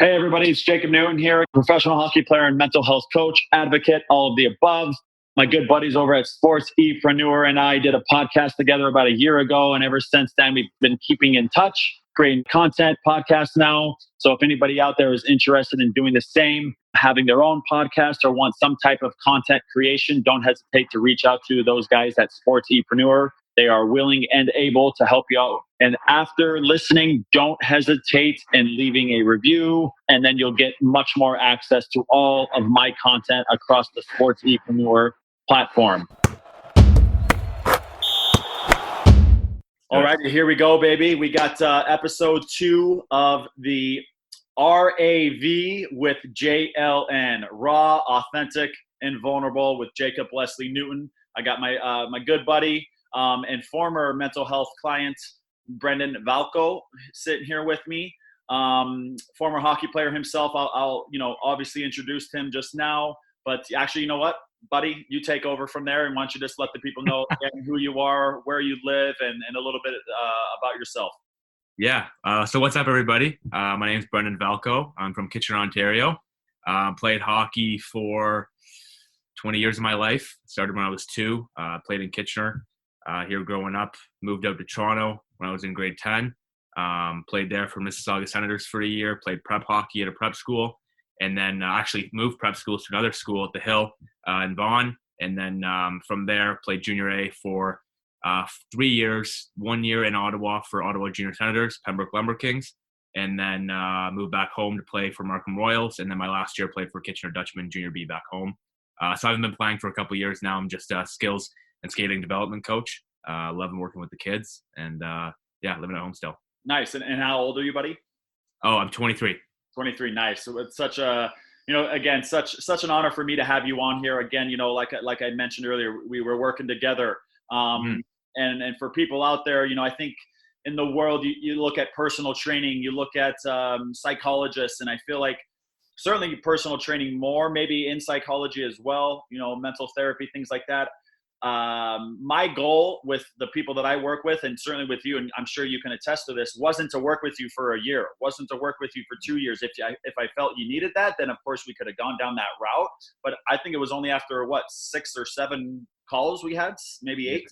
Hey, everybody, it's Jacob Newton here, professional hockey player and mental health coach, advocate, all of the above. My good buddies over at Sports Epreneur and I did a podcast together about a year ago, and ever since then, we've been keeping in touch, creating content, podcasts now. So if anybody out there is interested in doing the same, having their own podcast or want some type of content creation, don't hesitate to reach out to those guys at Sports Epreneur. They are willing and able to help you out. And after listening, don't hesitate in leaving a review, and then you'll get much more access to all of my content across the Sports Epreneur platform. All right, here we go, baby. We got episode 2 of the RAV with JLN, Raw, Authentic, and Vulnerable with Jacob Leslie Newton. I got my good buddy and former mental health client, Brendan Valko, sitting here with me. Former hockey player himself. I'll obviously introduced him just now, but actually, you know what, buddy, you take over from there, and why don't you just let the people know again who you are, where you live, and a little bit about yourself. Yeah. So what's up, everybody? My name is Brendan Valko. I'm from Kitchener, Ontario. Played hockey for 20 years of my life. Started when I was 2. Played in Kitchener. Here growing up. Moved out to Toronto when I was in grade 10. Played there for Mississauga Senators for a year. Played prep hockey at a prep school. And then actually moved prep schools to another school at the Hill in Vaughan. And then from there, played Junior A for 3 years, 1 year in Ottawa for Ottawa Junior Senators, Pembroke Lumber Kings, and then moved back home to play for Markham Royals. And then my last year played for Kitchener Dutchman Junior B back home. So I've been playing for a couple of years now. I'm just a skills and skating development coach. Loving working with the kids, and living at home still. Nice. And how old are you, buddy? Oh, I'm 23. 23. Nice. So it's such a, again, such an honor for me to have you on here again. Like I mentioned earlier, we were working together. And for people out there, I think in the world, you look at personal training, you look at psychologists, and I feel like certainly personal training more, maybe in psychology as well, mental therapy, things like that. My goal with the people that I work with, and certainly with you, and I'm sure you can attest to this, wasn't to work with you for a year, wasn't to work with you for 2 years. If I felt you needed that, then of course we could have gone down that route. But I think it was only after 6 or 7 calls we had, maybe 8,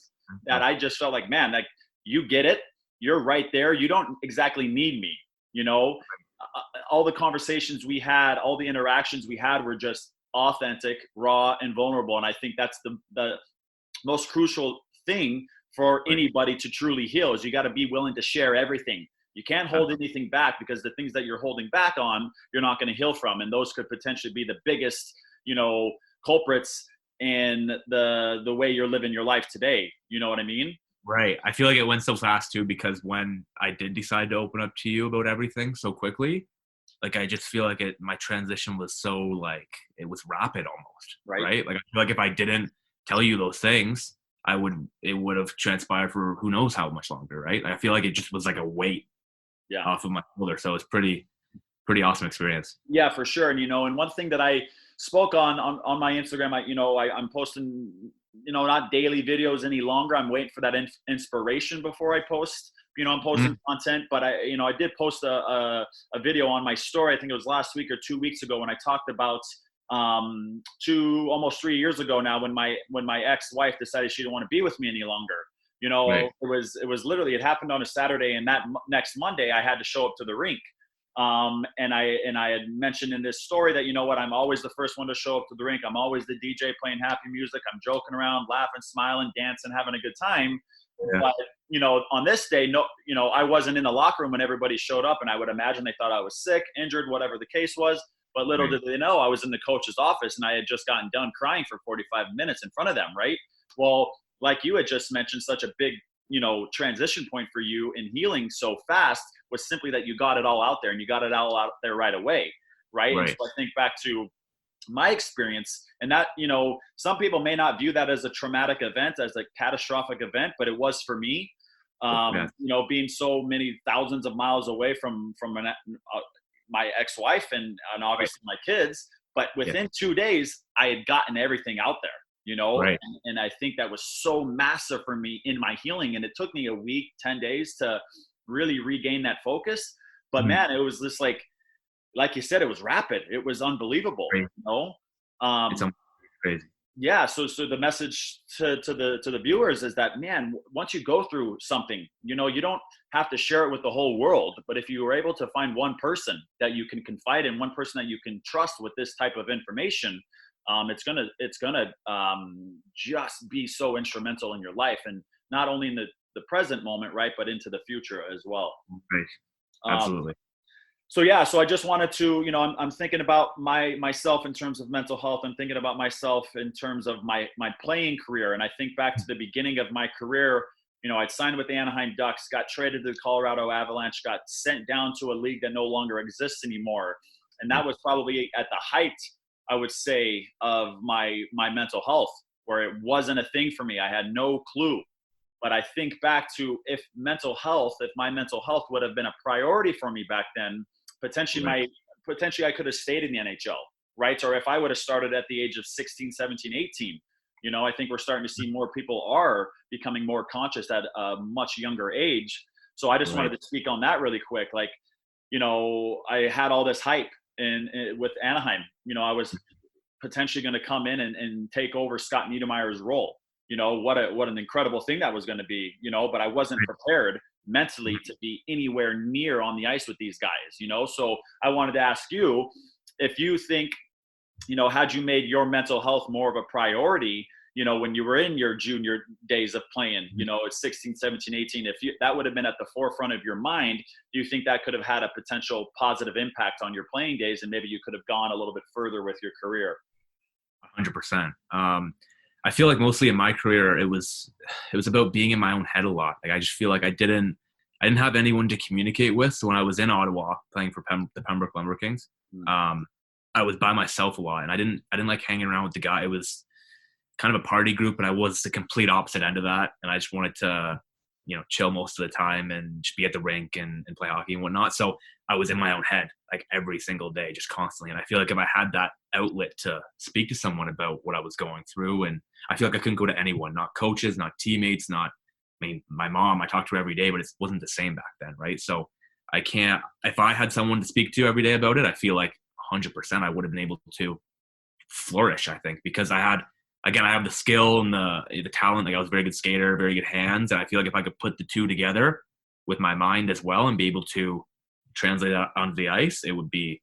that I just felt like, man, like, you get it. You're right there. You don't exactly need me. All the conversations we had, all the interactions we had were just authentic, raw, and vulnerable. And I think that's the most crucial thing for anybody to truly heal is you got to be willing to share everything. You can't hold anything back, because the things that you're holding back on, you're not going to heal from. And those could potentially be the biggest, culprits in the way you're living your life today. You know what I mean? Right. I feel like it went so fast too, because when I did decide to open up to you about everything so quickly, like, I just feel like my transition was so, like, it was rapid almost. Right. Like, I feel like if I didn't tell you those things, it would have transpired for who knows how much longer, right? I feel like it just was like a weight off of my shoulder. So it's pretty awesome experience. Yeah, for sure. And and one thing that I spoke on my Instagram, I'm posting, not daily videos any longer. I'm waiting for that inspiration before I post. I'm posting content, but I did post a video on my story. I think it was last week or 2 weeks ago, when I talked about almost 3 years ago now, when my ex-wife decided she didn't want to be with me any longer. Right. It was literally, it happened on a Saturday, and that next Monday I had to show up to the rink. And I had mentioned in this story that, I'm always the first one to show up to the rink. I'm always the DJ playing happy music. I'm joking around, laughing, smiling, dancing, having a good time. Yeah. But, on this day, I wasn't in the locker room when everybody showed up, and I would imagine they thought I was sick, injured, whatever the case was. But little did they know, I was in the coach's office, and I had just gotten done crying for 45 minutes in front of them, right? Well, like you had just mentioned, such a big, transition point for you in healing so fast was simply that you got it all out there, and you got it all out there right away, right? And so I think back to my experience, and that, some people may not view that as a traumatic event, as a catastrophic event, but it was for me. Being so many thousands of miles away from my ex-wife and obviously my kids, but within 2 days I had gotten everything out there, right. And I think that was so massive for me in my healing. And it took me a week, 10 days to really regain that focus. But man, it was just like, like you said, it was rapid. It was unbelievable. Crazy. You know, It's crazy. yeah. So the message to the viewers is that, man, once you go through something, you know, you don't have to share it with the whole world. But if you were able to find one person that you can confide in, one person that you can trust with this type of information, it's gonna just be so instrumental in your life, and not only in the present moment, right, but into the future as well. Right. Absolutely. So yeah, so I just wanted to, you know, I'm thinking about myself in terms of mental health. I'm thinking about myself in terms of my playing career. And I think back to the beginning of my career, you know, I'd signed with the Anaheim Ducks, got traded to the Colorado Avalanche, got sent down to a league that no longer exists anymore. And that was probably at the height, I would say, of my mental health, where it wasn't a thing for me. I had no clue. But I think back to if my mental health would have been a priority for me back then, potentially I could have stayed in the NHL, right? Or if I would have started at the age of 16, 17, 18, you know, I think we're starting to see more people are becoming more conscious at a much younger age. So I just wanted to speak on that really quick. Like, you know, I had all this hype with Anaheim. You know, I was potentially going to come in and take over Scott Niedermayer's role. You know, what an incredible thing that was going to be, you know, but I wasn't prepared mentally to be anywhere near on the ice with these guys, you know? So I wanted to ask you if you think, you know, had you made your mental health more of a priority, you know, when you were in your junior days of playing, you know, at 16, 17, 18, that would have been at the forefront of your mind, do you think that could have had a potential positive impact on your playing days, and maybe you could have gone a little bit further with your career? 100%. I feel like mostly in my career, it was about being in my own head a lot. Like I just feel like I didn't have anyone to communicate with. So when I was in Ottawa playing for the Pembroke Lumber Kings, I was by myself a lot, and I didn't like hanging around with the guy. It was kind of a party group, and I was the complete opposite end of that. And I just wanted to, you know, chill most of the time and just be at the rink and play hockey and whatnot. So I was in my own head like every single day, just constantly. And I feel like if I had that outlet to speak to someone about what I was going through, and I feel like I couldn't go to anyone, not coaches, not teammates, my mom, I talked to her every day, but it wasn't the same back then, right? So I can't, if I had someone to speak to every day about it, I feel like 100% I would have been able to flourish, I think, because I have the skill and the talent. Like I was a very good skater, very good hands. And I feel like if I could put the two together with my mind as well and be able to translate that onto the ice, it would be,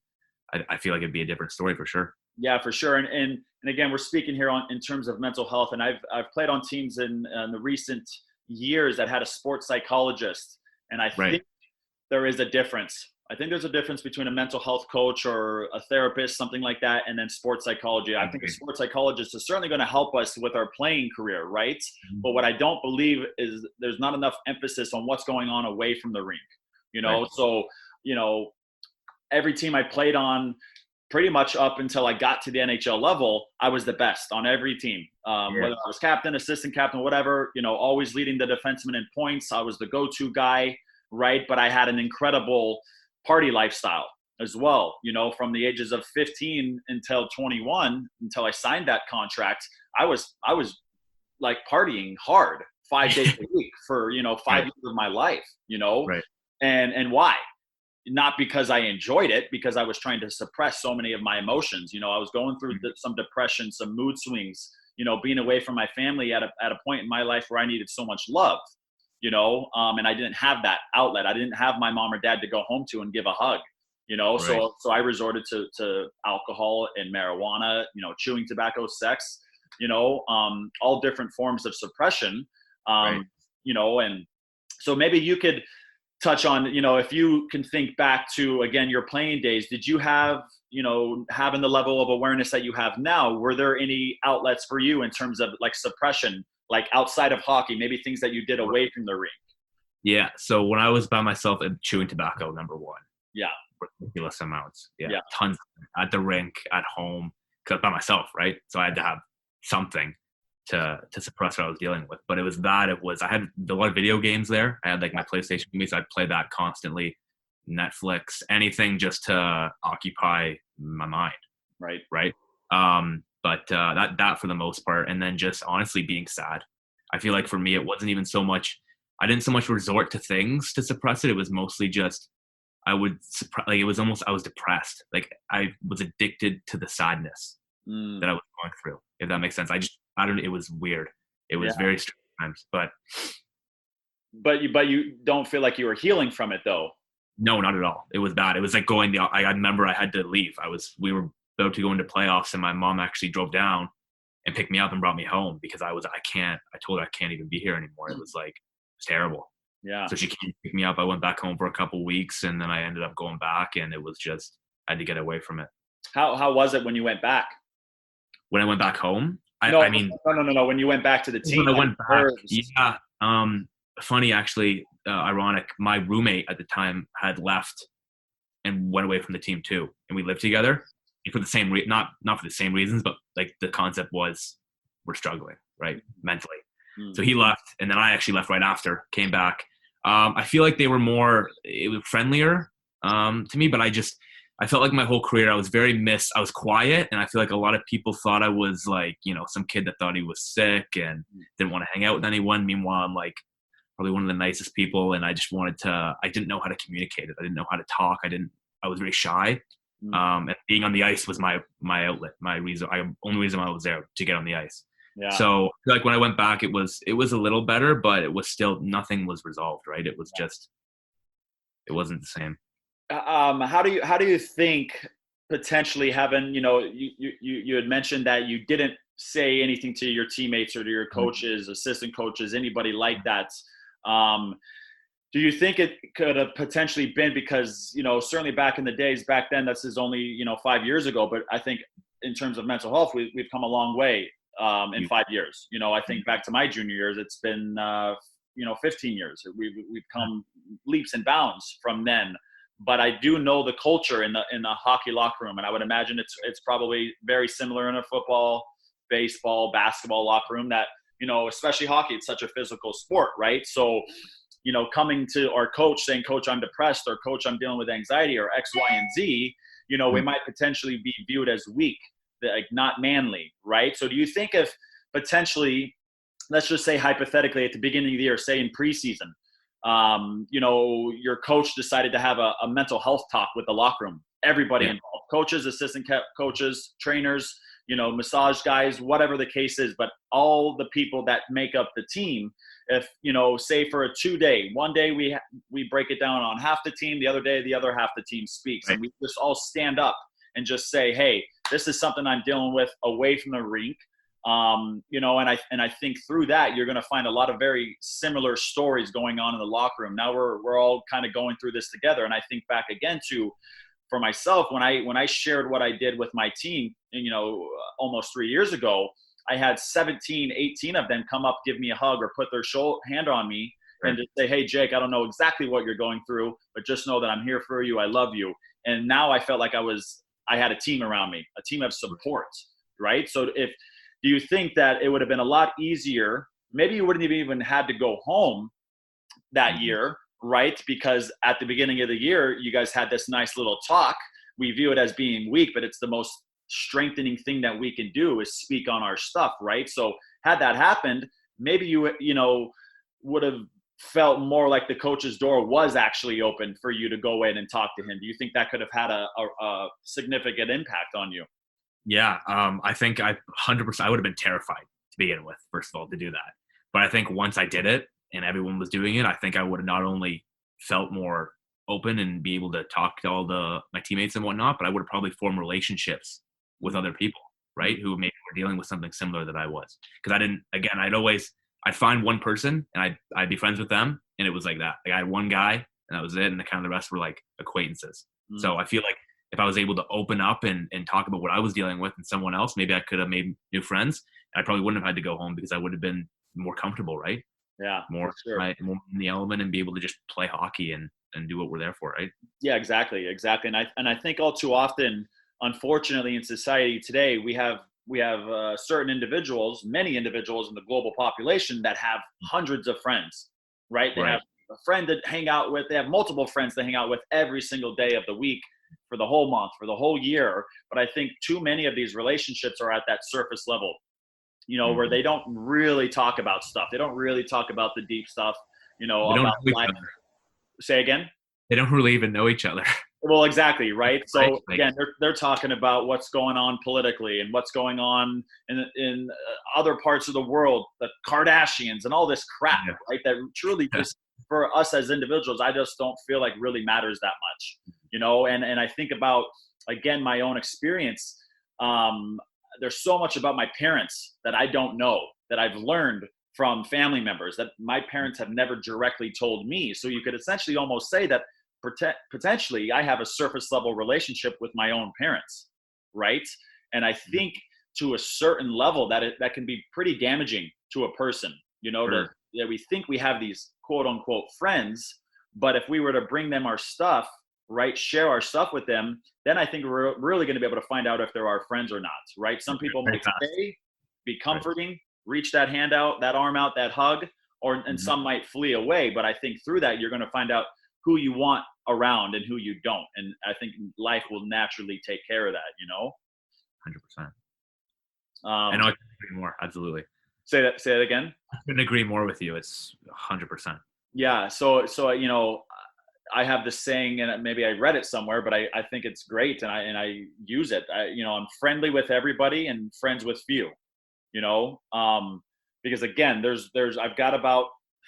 I feel like it'd be a different story for sure. Yeah, for sure. And again, we're speaking here in terms of mental health. And I've played on teams in the recent years that had a sports psychologist. And I think there is a difference. I think there's a difference between a mental health coach or a therapist, something like that, and then sports psychology. I think a sports psychologist is certainly going to help us with our playing career, right? But what I don't believe is there's not enough emphasis on what's going on away from the rink, you know? Right. So, you know, every team I played on, pretty much up until I got to the NHL level, I was the best on every team. Whether I was captain, assistant captain, whatever, you know, always leading the defenseman in points. I was the go-to guy, right? But I had an incredible party lifestyle as well, you know, from the ages of 15 until 21, until I signed that contract. I was like partying hard 5 days a week for, you know, 5 years of my life, you know, and why? Not because I enjoyed it, because I was trying to suppress so many of my emotions. You know, I was going through some depression, some mood swings, you know, being away from my family at a point in my life where I needed so much love, you know, and I didn't have that outlet. I didn't have my mom or dad to go home to and give a hug, you know, so I resorted to alcohol and marijuana, you know, chewing tobacco, sex, you know, all different forms of suppression, you know, and so maybe you could touch on, you know, if you can think back to, again, your playing days, did you have, you know, having the level of awareness that you have now, were there any outlets for you in terms of like suppression, like outside of hockey, maybe things that you did away from the rink? Yeah. So when I was by myself and chewing tobacco, number one. Yeah. Ridiculous amounts. Yeah. Tons at the rink, at home, because by myself, right? So I had to have something to suppress what I was dealing with. But it was I had a lot of video games there. I had like my PlayStation games. I'd play that constantly, Netflix, anything just to occupy my mind. Right. But that for the most part. And then just honestly being sad. I feel like for me, it wasn't even so much, I didn't so much resort to things to suppress it. It was mostly just, I would like it was almost I was depressed. Like I was addicted to the sadness that I was going through. If that makes sense. I don't. It was weird. It was very strange times, but you don't feel like you were healing from it though. no, not at all. It was bad. It was like I remember I had to leave. We were about to go into playoffs, and my mom actually drove down and picked me up and brought me home because I told her I can't even be here anymore. It was like, it's terrible. Yeah. So she came to pick me up. I went back home for a couple of weeks, and then I ended up going back, and it was just, I had to get away from it. How was it when you went back? When I went back home, No. When you went back to the team. When I went back, yeah. Funny, actually, ironic. My roommate at the time had left and went away from the team too, and we lived together. And for the same not for the same reasons, but like the concept was we're struggling, right, mentally. So he left, and then I actually left right after. Came back. I feel like they were friendlier to me, but I felt like my whole career I was I was quiet, and I feel like a lot of people thought I was like, some kid that thought he was sick and didn't want to hang out with anyone. Meanwhile, I'm like probably one of the nicest people, and I didn't know how to communicate it. I didn't know how to talk. I was very shy. And being on the ice was my outlet, my reason. Only reason I was there to get on the ice. Yeah. So like when I went back, it was a little better, but it was still, nothing was resolved, right? It was just, it wasn't the same. How do you think potentially having, you had mentioned that you didn't say anything to your teammates or to your coaches, assistant coaches, anybody like that. Do you think it could have potentially been because, certainly back in the days, back then, this is only, 5 years ago, but I think in terms of mental health, we've come a long way in 5 years. I think back to my junior years, it's been, 15 years. We've come leaps and bounds from then. But I do know the culture in the hockey locker room, and I would imagine it's probably very similar in a football, baseball, basketball locker room that, especially hockey, it's such a physical sport, right? So, coming to our coach saying, "Coach, I'm depressed," or "Coach, I'm dealing with anxiety," or X, Y, and Z, we might potentially be viewed as weak, like not manly, right? So do you think if potentially, let's just say hypothetically at the beginning of the year, say in preseason, your coach decided to have a mental health talk with the locker room, everybody involved, coaches, assistant coaches, trainers, massage guys, whatever the case is, but all the people that make up the team, if, say for a 2-day, one day we break it down on half the team, the other day, the other half the team speaks, right. And we just all stand up and just say, hey, this is something I'm dealing with away from the rink. And I think through that, you're going to find a lot of very similar stories going on in the locker room. Now we're all kind of going through this together. And I think back again for myself, when I shared what I did with my team, almost 3 years ago, I had 17, 18 of them come up, give me a hug or put their hand on me and just say, hey, Jake, I don't know exactly what you're going through, but just know that I'm here for you. I love you. And now I felt like I had a team around me, a team of support, right? So do you think that it would have been a lot easier? Maybe you wouldn't have even had to go home that year, right? Because at the beginning of the year, you guys had this nice little talk. We view it as being weak, but it's the most strengthening thing that we can do is speak on our stuff, right? So had that happened, maybe you would have felt more like the coach's door was actually open for you to go in and talk to him. Do you think that could have had a significant impact on you? Yeah, I think 100%, I would have been terrified to begin with, first of all, to do that. But I think once I did it and everyone was doing it, I think I would have not only felt more open and be able to talk to all my teammates and whatnot, but I would have probably formed relationships with other people, right, who maybe were dealing with something similar that I was. Because I'd find one person and I'd be friends with them, and it was like that. Like I had one guy and that was it, and the rest were like acquaintances. So I feel like if I was able to open up and talk about what I was dealing with and someone else, maybe I could have made new friends. I probably wouldn't have had to go home because I would have been more comfortable, right? Yeah, more in the element and be able to just play hockey and do what we're there for, right? Yeah, exactly. And I think all too often, unfortunately, in society today, we have certain individuals, many individuals in the global population that have hundreds of friends, right? They have a friend to hang out with. They have multiple friends to hang out with every single day of the week, for the whole month, for the whole year. But I think too many of these relationships are at that surface level, where they don't really talk about stuff. They don't really talk about the deep stuff, about life. Say again? they don't really even know each other. Well, exactly, right? Right? So Like, again, they're talking about what's going on politically and what's going on in other parts of the world, the Kardashians and all this crap, yeah, right? That truly yeah, just for us as individuals, I just don't feel like really matters that much, And I think about again my own experience. Um, there's so much about my parents that I don't know that I've learned from family members that my parents have never directly told me. So you could essentially almost say that potentially I have a surface level relationship with my own parents, right? And I think to a certain level that can be pretty damaging to a person, sure. that we think we have these quote unquote friends, but if we were to bring them our stuff, right, share our stuff with them, then I think we're really going to be able to find out if they're our friends or not, right? Some people Very might fast. stay, be Right. comforting, reach that hand out, that arm out, that hug, and Mhm. some might flee away. But I think through that, you're going to find out who you want around and who you don't. And I think life will naturally take care of that. 100%. I know Um, I couldn't agree more. Absolutely. say that again. I couldn't agree more with you. It's 100%. Yeah. So, I have this saying and maybe I read it somewhere, but I think it's great. And I use it. I'm friendly with everybody and friends with few, you know, because again, I've got about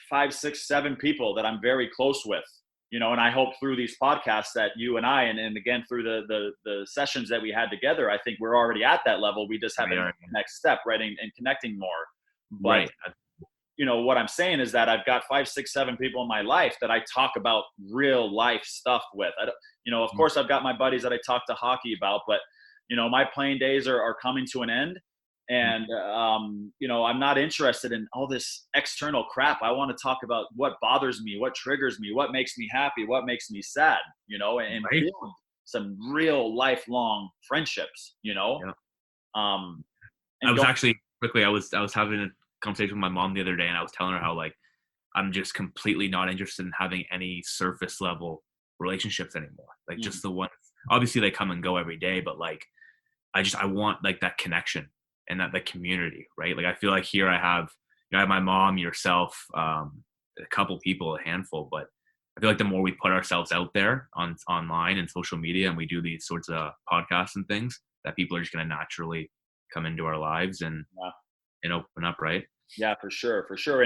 5, 6, 7 people that I'm very close with, and I hope through these podcasts that you and I, and again, through the sessions that we had together, I think we're already at that level. We just have We a are. next step, right? And connecting more. But Right. what I'm saying is that I've got 5, 6, 7 people in my life that I talk about real life stuff with. I don't, of Mhm. course I've got my buddies that I talk to hockey about, but my playing days are coming to an end. Mhm. And, I'm not interested in all this external crap. I want to talk about what bothers me, what triggers me, what makes me happy, what makes me sad, and Right. build some real lifelong friendships, Yeah. um, I and was don't, actually quickly. I was having a conversation with my mom the other day, and I was telling her how like I'm just completely not interested in having any surface level relationships anymore. Like mm, just the one. Obviously, they come and go every day, but like I want like that connection and that community, right? Like I feel like here I have my mom, yourself, a couple people, a handful, but I feel like the more we put ourselves out there online and social media, and we do these sorts of podcasts and things, that people are just going to naturally come into our lives yeah. and open up, right? Yeah, for sure, for sure.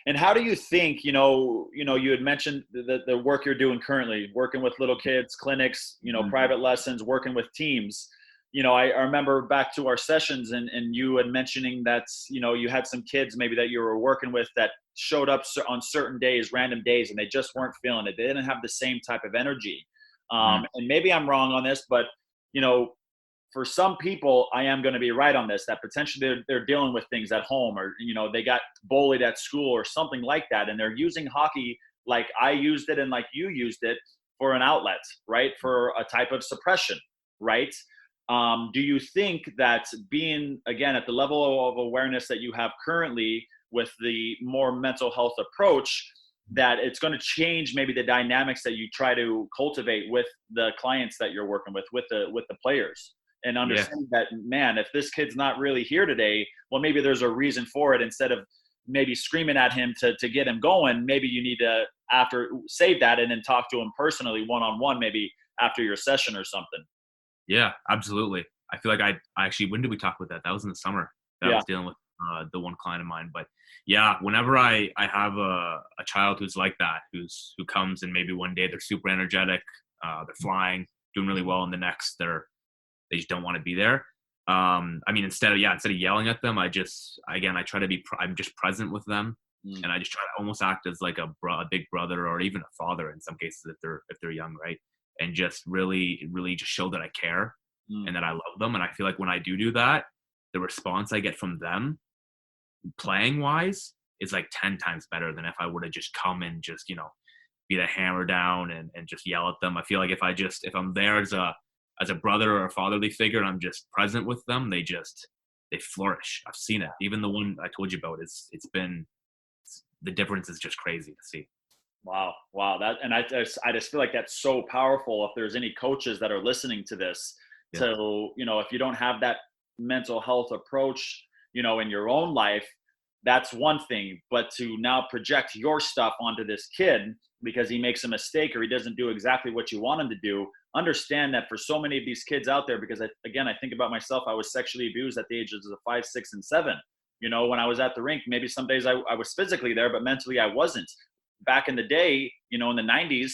And how do you think, you had mentioned the work you're doing currently, working with little kids, clinics, Mhm. private lessons, working with teams. I remember back to our sessions and you had mentioning that, you had some kids maybe that you were working with that showed up on certain days, random days, and they just weren't feeling it. They didn't have the same type of energy. Mhm. And maybe I'm wrong on this, but, you know, for some people, I am going to be right on this, that potentially they're dealing with things at home, or, they got bullied at school or something like that. And they're using hockey like I used it and like you used it for an outlet, right? For a type of suppression, right? Do you think that being, again, at the level of awareness that you have currently with the more mental health approach, that it's going to change maybe the dynamics that you try to cultivate with the clients that you're working with the players? And Yeah. understanding that, man, if this kid's not really here today, well, maybe there's a reason for it. Instead of maybe screaming at him to get him going, maybe you need to after save that and then talk to him personally, one-on-one, maybe after your session or something. Yeah, absolutely. I feel like I actually, when did we talk about that? That was in the summer that I Yeah. was dealing with the one client of mine. But yeah, whenever I have a child who's like that, who comes and maybe one day they're super energetic, they're flying, doing really well, and the next they just don't want to be there. I mean, instead of yelling at them, I try to be I'm just present with them, Mm. and I just try to almost act as like a big brother or even a father in some cases if they're young, right? And just really just show that I care Mm. and that I love them. And I feel like when I do that, the response I get from them playing wise is like 10 times better than if I would have just come and just, be the hammer down and just yell at them. I feel like if I'm there as a brother or a fatherly figure and I'm just present with them, they flourish. I've seen it. Even the one I told you about, the difference is just crazy to see. Wow. Wow. That, and I just feel like that's so powerful. If there's any coaches that are listening to this, Yeah. to, if you don't have that mental health approach, in your own life, that's one thing, but to now project your stuff onto this kid, because he makes a mistake or he doesn't do exactly what you want him to do. Understand that for so many of these kids out there, because I think about myself, I was sexually abused at the ages of 5, 6, and 7. You know, when I was at the rink, maybe some days I was physically there, but mentally I wasn't. Back in the day, you know, in the 90s,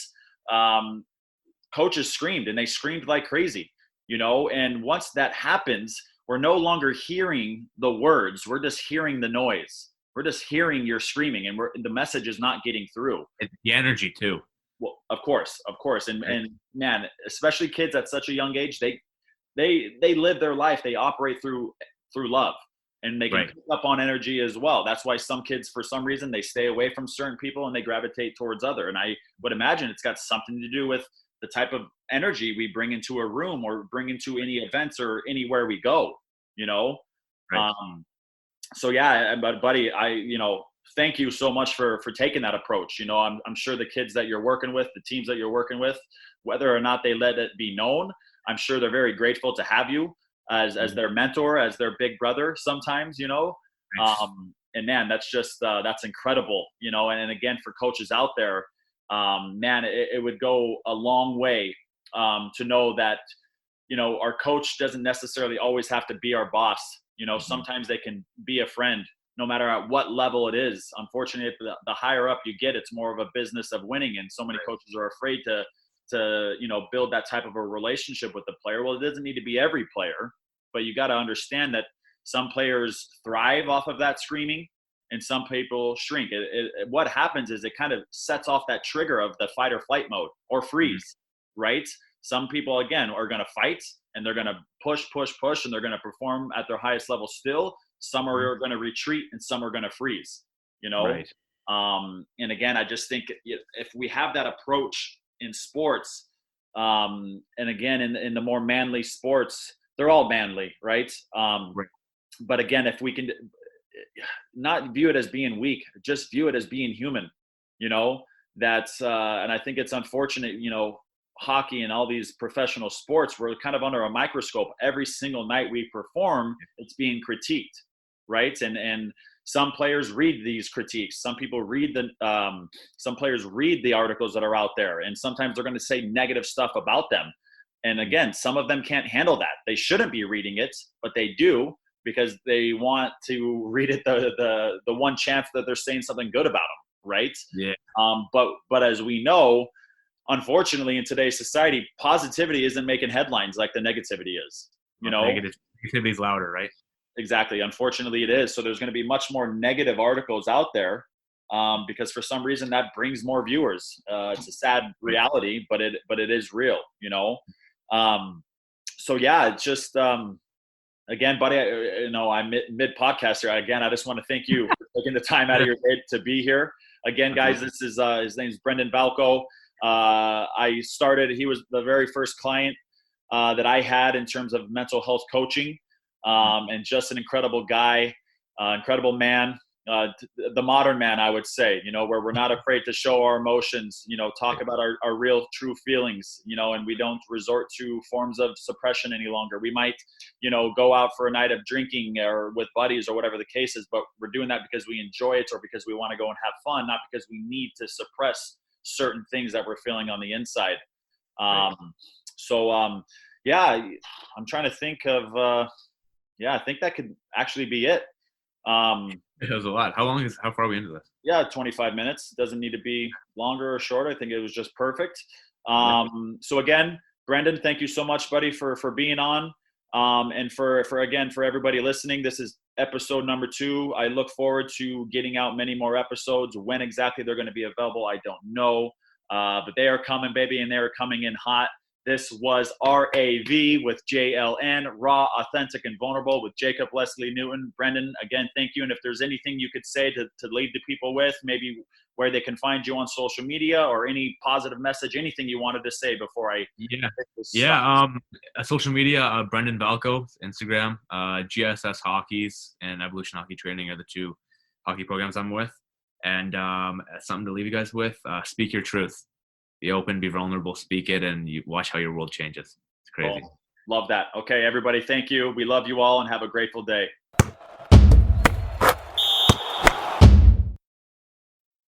coaches screamed, and they screamed like crazy, you know, and once that happens, we're no longer hearing the words. We're just hearing the noise. We're just hearing your screaming, and the message is not getting through. It's the energy too. Well, of course. And man, especially kids at such a young age, they live their life. They operate through love, and they can pick up on energy as well. That's why some kids, for some reason, they stay away from certain people and they gravitate towards other. And I would imagine it's got something to do with the type of energy we bring into a room or bring into any events or anywhere we go, you know? Right. So yeah, but buddy, thank you so much for taking that approach. You know, I'm sure the kids that you're working with, the teams that you're working with, whether or not they let it be known, I'm sure they're very grateful to have you as their mentor, as their big brother sometimes, you know. And man, that's just that's incredible, you know. And again, for coaches out there, man, it would go a long way to know that, you know, our coach doesn't necessarily always have to be our boss. You know, sometimes they can be a friend, no matter at what level it is. Unfortunately, the higher up you get, it's more of a business of winning. And so many coaches are afraid to, you know, build that type of a relationship with the player. Well, it doesn't need to be every player, but you got to understand that some players thrive off of that screaming and some people shrink. What happens is it kind of sets off that trigger of the fight or flight mode or freeze, right? Some people, again, are going to fight and they're going to push, and they're going to perform at their highest level still. Some are going to retreat and some are going to freeze, you know? Right. And again, I just think if we have that approach in sports, and again, in the more manly sports, they're all manly, right? But again, if we can not view it as being weak, just view it as being human, you know, that's, and I think it's unfortunate, you know, hockey and all these professional sports, we're kind of under a microscope. Every single night we perform, it's being critiqued, right? And some players read these critiques. Some people read some players read the articles that are out there, and sometimes they're going to say negative stuff about them. And again, some of them can't handle that. They shouldn't be reading it, but they do because they want to read it the one chance that they're saying something good about them, right? Yeah. But as we know, unfortunately, in today's society, positivity isn't making headlines like the negativity is. You know, negativity is louder, right? Exactly. Unfortunately, it is. So there's going to be much more negative articles out there because for some reason that brings more viewers. It's a sad reality, but it is real. You know. So yeah, it's just again, buddy. I'm mid podcast here. Again, I just want to thank you for taking the time out of your day to be here. Again, guys, this is his name's Brendan Valko. He was the very first client that I had in terms of mental health coaching, and just an incredible guy, incredible man, the modern man, I would say, you know, where we're not afraid to show our emotions, you know, talk about our real true feelings, you know, and we don't resort to forms of suppression any longer. We might, you know, go out for a night of drinking or with buddies or whatever the case is, but we're doing that because we enjoy it or because we want to go and have fun, not because we need to suppress certain things that we're feeling on the inside. Yeah, I'm trying to think of, I think that could actually be it. It was a lot. How far are we into this? Yeah, 25 minutes. Doesn't need to be longer or shorter. I think it was just perfect. So again, Brendan, thank you so much, buddy, for being on. And for everybody listening, this is episode number 2. I look forward to getting out many more episodes. When exactly they're going to be available, I don't know. But they are coming, baby, and they are coming in hot. This was RAV with JLN, Raw, Authentic, and Vulnerable with Jacob Leslie Newton. Brendan, again, thank you. And if there's anything you could say to leave the people with, maybe where they can find you on social media or any positive message, anything you wanted to say before I social media, Brendan Valko, Instagram, GSS Hockeys and Evolution Hockey Training are the 2 hockey programs I'm with. And something to leave you guys with, speak your truth. Be open, be vulnerable, speak it, and you watch how your world changes. It's crazy. Cool. Love that. Okay, everybody, thank you. We love you all and have a grateful day.